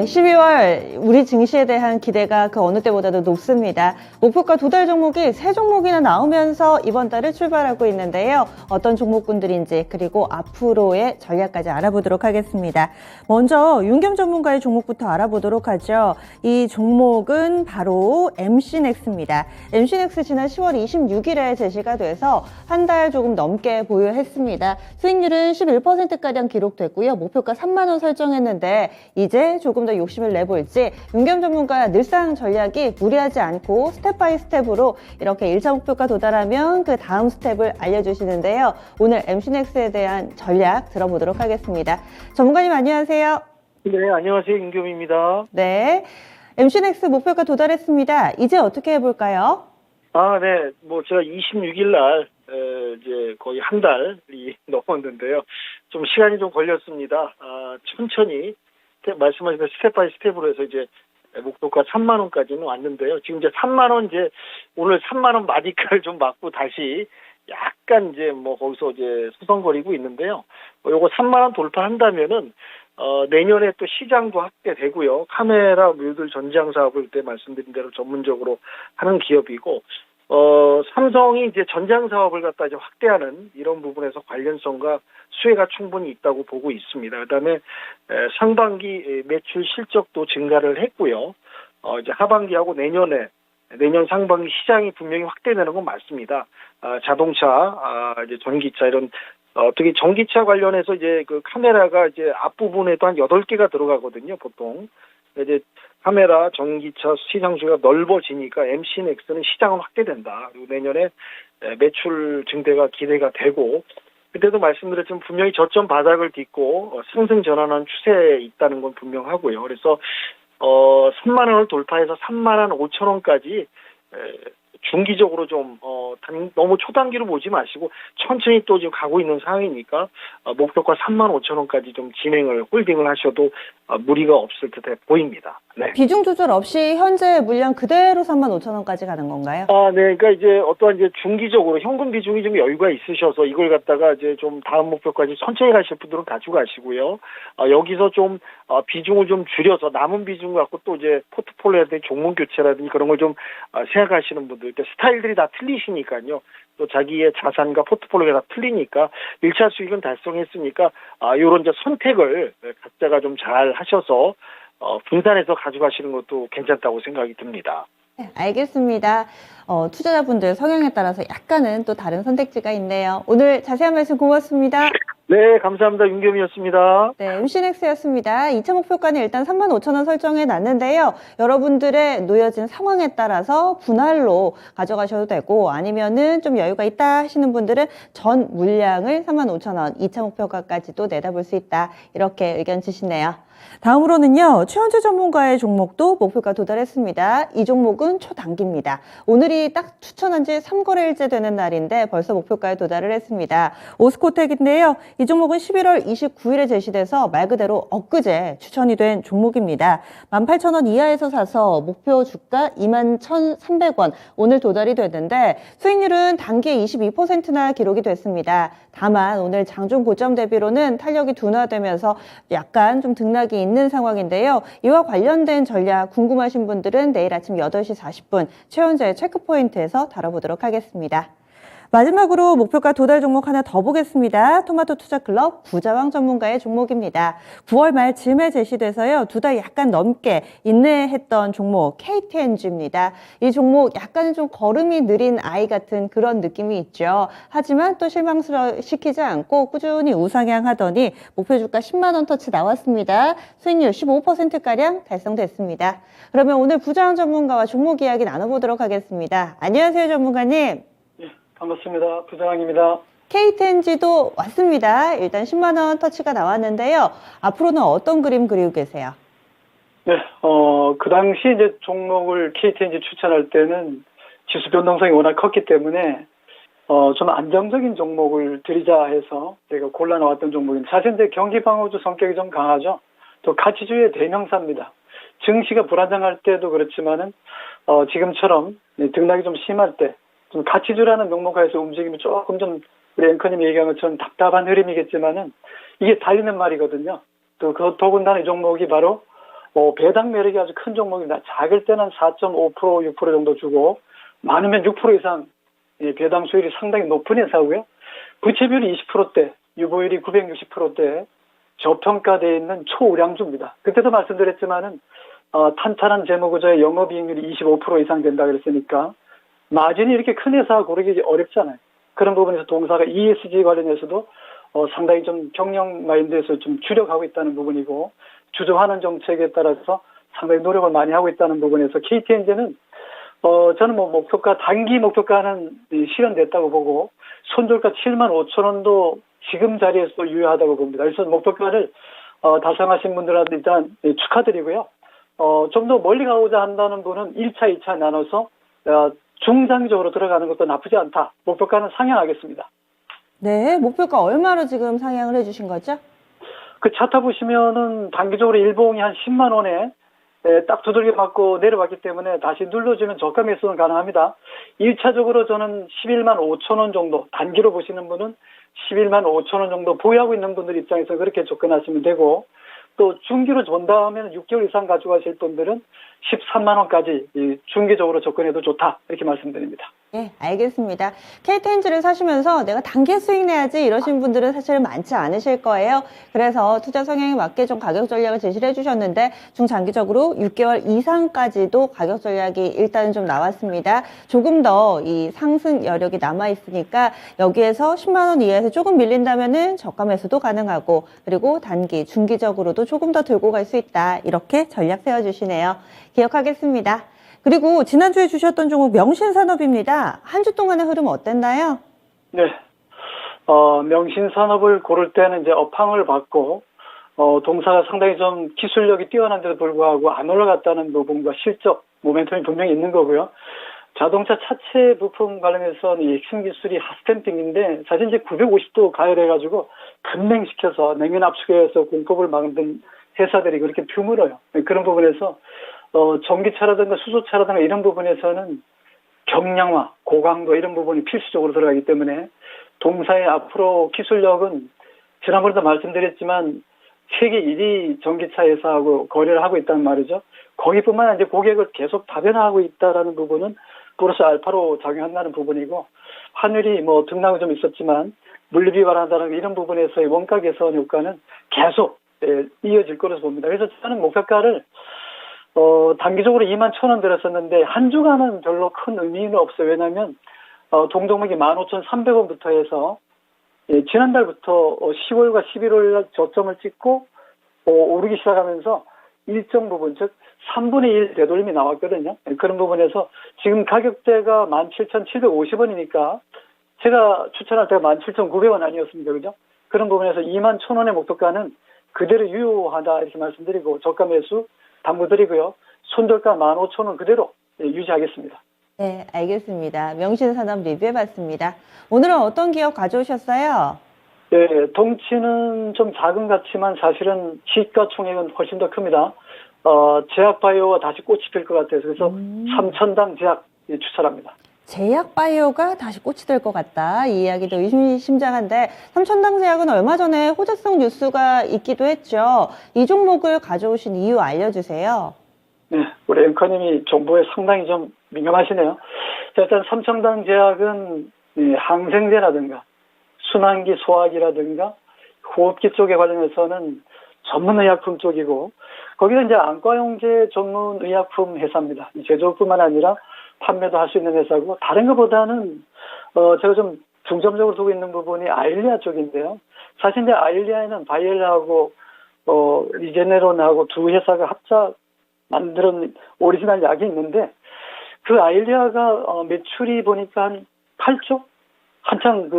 12월 우리 증시에 대한 기대가 그 어느 때보다도 높습니다. 목표가 도달 종목이 3종목이나 나오면서 이번 달을 출발하고 있는데요. 어떤 종목군들인지 그리고 앞으로의 전략까지 알아보도록 하겠습니다. 먼저 윤겸 전문가의 종목부터 알아보도록 하죠. 이 종목은 바로 MC넥스입니다. MC넥스 지난 10월 26일에 제시가 돼서 한 달 조금 넘게 보유했습니다. 수익률은 11%가량 기록됐고요. 목표가 3만 원 설정했는데 이제 조금 더 욕심을 내볼지 윤겸 전문가 늘상 전략이 무리하지 않고 스텝 바이 스텝으로 이렇게 1차 목표가 도달하면 그 다음 스텝을 알려주시는데요. 오늘 MC넥스에 대한 전략 들어보도록 하겠습니다. 전문가님 안녕하세요. 네, 안녕하세요. 윤겸입니다. 네, MC넥스 목표가 도달했습니다. 이제 어떻게 해볼까요? 네. 제가 26일 날, 이제 거의 한 달이 넘었는데요. 좀 시간이 좀 걸렸습니다. 천천히, 말씀하신 스텝 바이 스텝으로 해서 이제 목표가 3만 원까지는 왔는데요. 지금 이제 3만 원 오늘 3만 원 마디칼 좀 맞고 다시 약간 거기서 이제 수성거리고 있는데요. 요거 3만 원 돌파한다면은, 내년에 또 시장도 확대되고요. 카메라 뮤들 전지향 사업을 그때 말씀드린 대로 전문적으로 하는 기업이고, 삼성이 이제 전지향 사업을 갖다 이제 확대하는 이런 부분에서 관련성과 수혜가 충분히 있다고 보고 있습니다. 그다음에 상반기 매출 실적도 증가를 했고요. 이제 하반기하고 내년 상반기 시장이 분명히 확대되는 건 맞습니다. 자동차, 이제 전기차 이런 특히 전기차 관련해서 이제 그 카메라가 이제 앞부분에도 한 8개가 들어가거든요, 보통. 이제 카메라, 전기차 시장 수가 넓어지니까 MC넥스는 시장은 확대된다. 그리고 내년에 매출 증대가 기대가 되고, 그때도 말씀드렸지만 분명히 저점 바닥을 딛고 상승 전환한 추세에 있다는 건 분명하고요. 그래서 3만 원을 돌파해서 3만 5천 원까지 중기적으로 좀 너무 초단기로 보지 마시고 천천히 또 지금 가고 있는 상황이니까 목표가 3만 5천 원까지 좀 진행을 홀딩을 하셔도 무리가 없을 듯해 보입니다. 네. 비중 조절 없이 현재 물량 그대로 3만 5천 원까지 가는 건가요? 네. 그러니까 이제 어떠한 이제 중기적으로 현금 비중이 좀 여유가 있으셔서 이걸 갖다가 이제 좀 다음 목표까지 천천히 가실 분들은 가지고 가시고요. 여기서 좀 비중을 좀 줄여서 남은 비중 갖고 또 이제 포트폴리오라든지 종목 교체라든지 그런 걸 좀 생각하시는 분들, 그러니까 스타일들이 다 틀리시니까요. 또 자기의 자산과 포트폴리오가 다 틀리니까 1차 수익은 달성했으니까 요런 이제 선택을 각자가 좀 잘 하셔서 분산해서 가져가시는 것도 괜찮다고 생각이 듭니다. 네, 알겠습니다. 투자자분들 성향에 따라서 약간은 또 다른 선택지가 있네요. 오늘 자세한 말씀 고맙습니다. 네, 감사합니다. 윤겸이었습니다. 네, MC넥스였습니다. 2차 목표가는 일단 3만 5천 원 설정해 놨는데요. 여러분들의 놓여진 상황에 따라서 분할로 가져가셔도 되고 아니면은 좀 여유가 있다 하시는 분들은 전 물량을 3만 5천 원, 2차 목표가까지도 내다볼 수 있다. 이렇게 의견 주시네요. 다음으로는요, 최원재 전문가의 종목도 목표가 도달했습니다. 이 종목은 초단기입니다. 오늘이 딱 추천한 지 3거래일째 되는 날인데 벌써 목표가에 도달을 했습니다. 오스코텍인데요. 이 종목은 11월 29일에 제시돼서 말 그대로 엊그제 추천이 된 종목입니다. 18,000원 이하에서 사서 목표 주가 21,300원 오늘 도달이 됐는데 수익률은 단기에 22%나 기록이 됐습니다. 다만 오늘 장중 고점 대비로는 탄력이 둔화되면서 약간 좀 등락이 있는 상황인데요. 이와 관련된 전략 궁금하신 분들은 내일 아침 8시 40분 최원재의 체크포인트에서 다뤄보도록 하겠습니다. 마지막으로 목표가 도달 종목 하나 더 보겠습니다. 토마토 투자클럽 구자왕 전문가의 종목입니다. 9월 말 즈음에 제시돼서요. 2달 약간 넘게 인내했던 종목 KTNG입니다. 이 종목 약간은 좀 걸음이 느린 아이 같은 그런 느낌이 있죠. 하지만 또 실망시키지 않고 꾸준히 우상향하더니 목표 주가 10만 원 터치 나왔습니다. 수익률 15%가량 달성됐습니다. 그러면 오늘 구자왕 전문가와 종목 이야기 나눠보도록 하겠습니다. 안녕하세요, 전문가님. 반갑습니다. 부장입니다. KTNG도 왔습니다. 일단 10만 원 터치가 나왔는데요. 앞으로는 어떤 그림 그리고 계세요? 네, 그 당시 이제 종목을 KTNG 추천할 때는 지수 변동성이 워낙 컸기 때문에 좀 안정적인 종목을 드리자 해서 제가 골라 나왔던 종목입니다. 사실 이제 경기 방어주 성격이 좀 강하죠. 또 가치주의 대명사입니다. 증시가 불안정할 때도 그렇지만은 지금처럼 등락이 좀 심할 때 좀 가치주라는 명목하에서 움직이면 조금 좀 우리 앵커님이 얘기한 것처럼 답답한 흐름이겠지만은 이게 달리는 말이거든요. 또 더군다나 이 종목이 바로 배당 매력이 아주 큰 종목입니다. 작을 때는 4.5%, 6% 정도 주고 많으면 6% 이상 배당 수율이 상당히 높은 회사고요. 부채비율이 20%대, 유보율이 960%대, 저평가되어 있는 초우량주입니다. 그때도 말씀드렸지만은 탄탄한 재무구조의 영업이익률이 25% 이상 된다 그랬으니까 마진이 이렇게 큰 회사 고르기 어렵잖아요. 그런 부분에서 동사가 ESG 관련해서도 상당히 좀 경영 마인드에서 좀 주력하고 있다는 부분이고 주저하는 정책에 따라서 상당히 노력을 많이 하고 있다는 부분에서 KTNG는 저는 목표가 단기 목표가는 실현됐다고 보고 손절가 75,000원도 지금 자리에서 유효하다고 봅니다. 그래서 목표가를 달성하신 분들한테 일단 축하드리고요. 좀 더 멀리 가고자 한다는 분은 1차, 2차 나눠서 중장기적으로 들어가는 것도 나쁘지 않다. 목표가는 상향하겠습니다. 네, 목표가 얼마로 지금 상향을 해주신 거죠? 그 차트 보시면은 단기적으로 일봉이 한 10만 원에 딱 두들겨 맞고 내려왔기 때문에 다시 눌러주는 저가 매수는 가능합니다. 1차적으로 저는 11만 5천 원 정도, 단기로 보시는 분은 11만 5천 원 정도 보유하고 있는 분들 입장에서 그렇게 접근하시면 되고, 또 중기로 본다면 6개월 이상 가져가실 분들은 13만 원까지 중기적으로 접근해도 좋다, 이렇게 말씀드립니다. 예, 알겠습니다. KTNG를 사시면서 내가 단기 수익 내야지 이러신 분들은 사실 많지 않으실 거예요. 그래서 투자 성향에 맞게 좀 가격 전략을 제시를 해주셨는데 중장기적으로 6개월 이상까지도 가격 전략이 일단은 좀 나왔습니다. 조금 더 이 상승 여력이 남아있으니까 여기에서 10만 원 이하에서 조금 밀린다면은 저가 매수도 가능하고, 그리고 단기, 중기적으로도 조금 더 들고 갈 수 있다. 이렇게 전략 세워주시네요. 기억하겠습니다. 그리고 지난주에 주셨던 종목 명신산업입니다. 한 주 동안의 흐름 어땠나요? 네. 명신산업을 고를 때는 이제 업황을 봤고, 동사가 상당히 좀 기술력이 뛰어난데도 불구하고 안 올라갔다는 부분과 실적, 모멘텀이 분명히 있는 거고요. 자동차 차체 부품 관련해서는 이 핵심 기술이 핫스탬핑인데, 사실 이제 950도 가열해가지고 급냉시켜서 냉면 압축해서 공급을 만든 회사들이 그렇게 드물어요. 그런 부분에서 전기차라든가 수소차라든가 이런 부분에서는 경량화, 고강도 이런 부분이 필수적으로 들어가기 때문에 동사의 앞으로 기술력은 지난번에도 말씀드렸지만 세계 1위 전기차 회사하고 거래를 하고 있다는 말이죠. 거기뿐만 아니라 고객을 계속 다변화하고 있다라는 부분은 플러스 알파로 작용한다는 부분이고, 환율이 등락이 좀 있었지만 물류비 완화라는 이런 부분에서의 원가 개선 효과는 계속 이어질 거라서 봅니다. 그래서 저는 목표가를 단기적으로 21,000원 들었었는데 한 주간은 별로 큰 의미는 없어요. 왜냐하면 동종목이 15,300원부터 해서 지난달부터 10월과 11월 저점을 찍고 오르기 시작하면서 일정 부분, 즉 3분의 1 되돌림이 나왔거든요. 그런 부분에서 지금 가격대가 17,750원이니까 제가 추천할 때가 17,900원 아니었습니까? 그죠? 그런 부분에서 21,000원의 목표가는 그대로 유효하다, 이렇게 말씀드리고 저가 매수 당부드리고요. 손절가 15,000원 그대로 유지하겠습니다. 네, 알겠습니다. 명신산업 리뷰해봤습니다. 오늘은 어떤 기업 가져오셨어요? 네, 덩치는 좀 작은 것 같지만 사실은 시가 총액은 훨씬 더 큽니다. 제약바이오가 다시 꽃이 필 것 같아서 그래서 삼천당 제약 추천합니다. 제약바이오가 다시 꽃이 될 것 같다. 이 이야기도 의미심장한데, 삼천당제약은 얼마 전에 호재성 뉴스가 있기도 했죠. 이 종목을 가져오신 이유 알려주세요. 네, 우리 앵커님이 정보에 상당히 좀 민감하시네요. 자, 일단 삼천당제약은 항생제라든가 순환기 소화기라든가 호흡기 쪽에 관련해서는 전문의약품 쪽이고, 거기는 이제 안과용제 전문의약품 회사입니다. 제조뿐만 아니라 판매도 할 수 있는 회사고, 다른 것보다는 제가 좀 중점적으로 두고 있는 부분이 아일리아 쪽인데요. 사실 이제 아일리아에는 바이엘하고 리제네론하고 두 회사가 합작 만든 오리지널 약이 있는데, 그 아일리아가 매출이 보니까 한 8조? 한창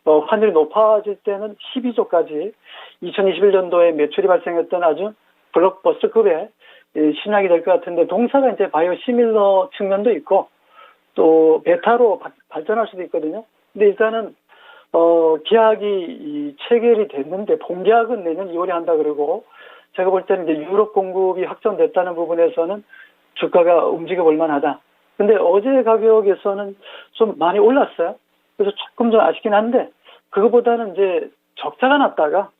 환율이 높아질 때는 12조까지 2021년도에 매출이 발생했던 아주 블록버스트급의 신약이 될 것 같은데, 동사가 이제 바이오 시밀러 측면도 있고 또 베타로 발전할 수도 있거든요. 근데 일단은 계약이 체결이 됐는데 본계약은 내년 2월에 한다 그러고, 제가 볼 때는 이제 유럽 공급이 확정됐다는 부분에서는 주가가 움직여 볼 만하다. 근데 어제 가격에서는 좀 많이 올랐어요. 그래서 조금 좀 아쉽긴 한데, 그거보다는 이제 적자가 났다가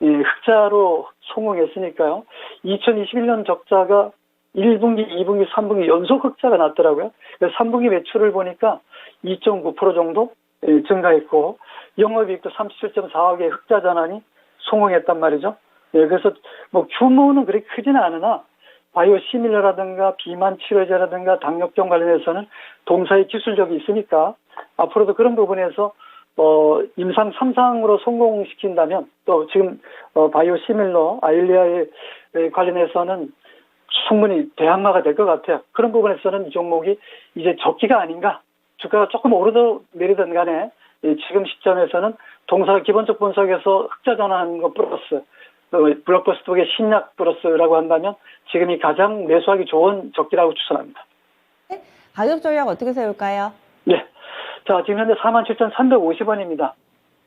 흑자로 성공했으니까요. 2021년 적자가 1분기, 2분기, 3분기 연속 흑자가 났더라고요. 그래서 3분기 매출을 보니까 2.9% 정도 증가했고 영업이익도 37.4억의 흑자 전환이 성공했단 말이죠. 그래서 뭐 규모는 그렇게 크지는 않으나 바이오 시밀러라든가 비만 치료제라든가 당뇨병 관련해서는 동사의 기술력이 있으니까 앞으로도 그런 부분에서 임상 3상으로 성공시킨다면 또 지금 바이오 시밀러 아일리아에 관련해서는 충분히 대항마가 될 것 같아요. 그런 부분에서는 이 종목이 이제 적기가 아닌가. 주가가 조금 오르든 내리든 간에 지금 시점에서는 동사 기본적 분석에서 흑자 전환하는 것 플러스 블록버스터의 신약 플러스라고 한다면 지금이 가장 매수하기 좋은 적기라고 추천합니다. 가격 전략 어떻게 세울까요? 네. 자, 지금 현재 47,350원입니다.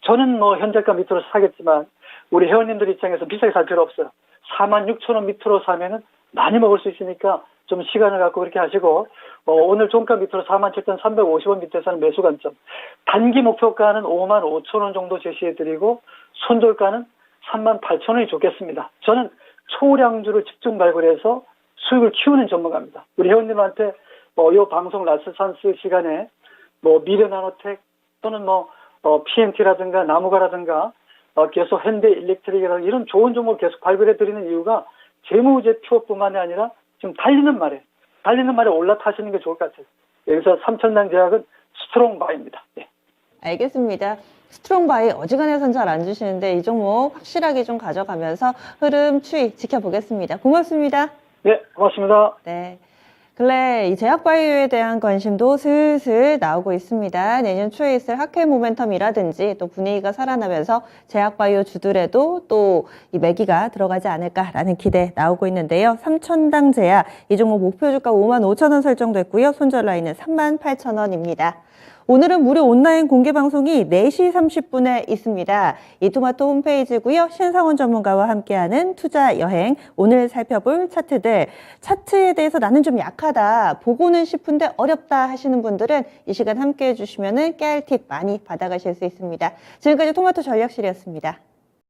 저는 뭐 현재가 밑으로 사겠지만 우리 회원님들 입장에서 비싸게 살 필요 없어요. 46,000원 밑으로 사면은 많이 먹을 수 있으니까 좀 시간을 갖고 그렇게 하시고 오늘 종가 밑으로 47,350원 밑에서는 매수 관점. 단기 목표가는 55,000원 정도 제시해드리고 손절가는 38,000원이 좋겠습니다. 저는 초량주를 집중 발굴해서 수익을 키우는 전문가입니다. 우리 회원님한테 이 방송 라스산스 시간에 미래나노텍 또는 PMT라든가 나무가라든가 계속 현대 일렉트릭이라든가 이런 좋은 종목을 계속 발굴해드리는 이유가 재무제표뿐만이 아니라 지금 달리는 말에 올라타시는 게 좋을 것 같아요. 여기서 삼천당 제약은 스트롱 바이입니다. 네. 알겠습니다. 스트롱 바이 어지간해선 잘 안 주시는데 이 종목 확실하게 좀 가져가면서 흐름 추이 지켜보겠습니다. 고맙습니다. 네, 고맙습니다. 네. 근래 이 제약바이오에 대한 관심도 슬슬 나오고 있습니다. 내년 초에 있을 학회 모멘텀이라든지 또 분위기가 살아나면서 제약바이오 주들에도 또 이 매기가 들어가지 않을까라는 기대 나오고 있는데요. 삼천당 제약 이 종목 목표 주가 55,000원 설정됐고요. 손절 라인은 38,000원입니다. 오늘은 무료 온라인 공개 방송이 4시 30분에 있습니다. 이토마토 홈페이지고요. 신상원 전문가와 함께하는 투자 여행, 오늘 살펴볼 차트들. 차트에 대해서 나는 좀 약하다, 보고는 싶은데 어렵다 하시는 분들은 이 시간 함께해 주시면 깨알 팁 많이 받아가실 수 있습니다. 지금까지 토마토 전략실이었습니다.